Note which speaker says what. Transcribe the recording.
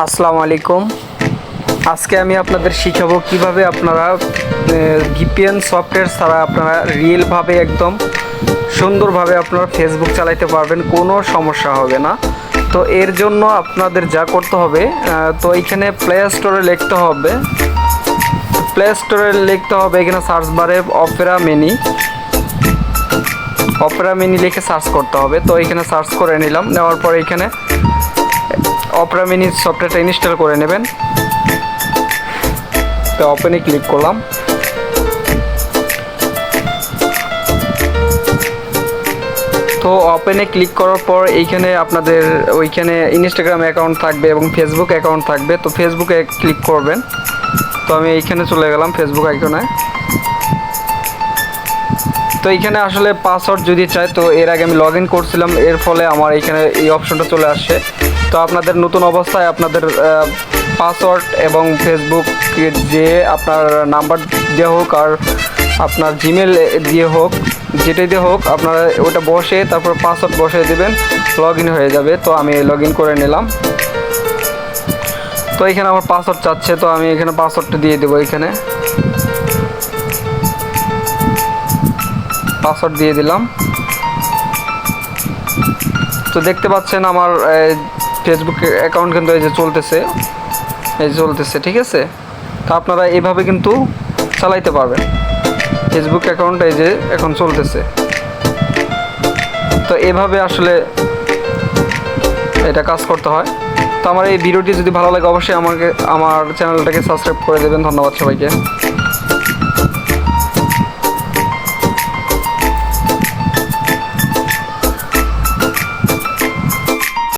Speaker 1: আসসালামু আলাইকুম। আজকে আমি আপনাদের শিখাবো কিভাবে আপনারা ভিপিএন সফটওয়্যার ছাড়া আপনারা রিয়েলভাবে একদম সুন্দরভাবে আপনারা ফেসবুক চালাতে পারবেন, কোনো সমস্যা হবে না। তো এর জন্য আপনাদের যা করতে হবে, তো এইখানে প্লে স্টোরে লিখতে হবে এখানে সার্চ বারে অপেরা মিনি লিখে সার্চ করতে হবে। তো এখানে সার্চ করে নিলাম, নেওয়ার পরে এখানে অপেরা মিনি সফটওয়্যারটা ইনস্টল করে নেবেন। তো ওপেনে ক্লিক করলাম। তো ওপেনে ক্লিক করার পর এইখানে আপনাদের ওইখানে ইনস্টাগ্রাম অ্যাকাউন্ট থাকবে এবং ফেসবুক অ্যাকাউন্ট থাকবে। তো ফেসবুকে ক্লিক করবেন। তো আমি এইখানে চলে গেলাম ফেসবুক আইকনে। তো এইখানে আসলে পাসওয়ার্ড যদি চাই, তো এর আগে আমি লগ ইন করছিলাম, এর ফলে আমার এইখানে এই অপশনটা চলে আসছে। তো আপনাদের নতুন অবস্থায় আপনাদের পাসওয়ার্ড এবং ফেসবুক যে আপনার নাম্বার দিয়ে হোক আর আপনার জিমেল দিয়ে হোক, যেটাই দিয়ে হোক, আপনারা ওটা বসে তারপর পাসওয়ার্ড বসিয়ে দেবেন, লগ ইন হয়ে যাবে। তো আমি লগ ইন করে নিলাম। তো এখানে আমার পাসওয়ার্ড চাচ্ছে, তো আমি এখানে পাসওয়ার্ডটা দিয়ে দেবো। এখানে পাসওয়ার্ড দিয়ে দিলাম। তো দেখতে পাচ্ছেন আমার ফেসবুক অ্যাকাউন্ট কিন্তু এই যে চলতেছে, ঠিক আছে। তো আপনারা এইভাবে কিন্তু চালাইতে পারবেন। ফেসবুক অ্যাকাউন্ট এই যে এখন চলতেছে। তো এভাবে আসলে এটা কাজ করতে হয়। তো আমার এই ভিডিওটি যদি ভালো লাগে অবশ্যই আমার চ্যানেলটাকে সাবস্ক্রাইব করে দেবেন। ধন্যবাদ সবাইকে।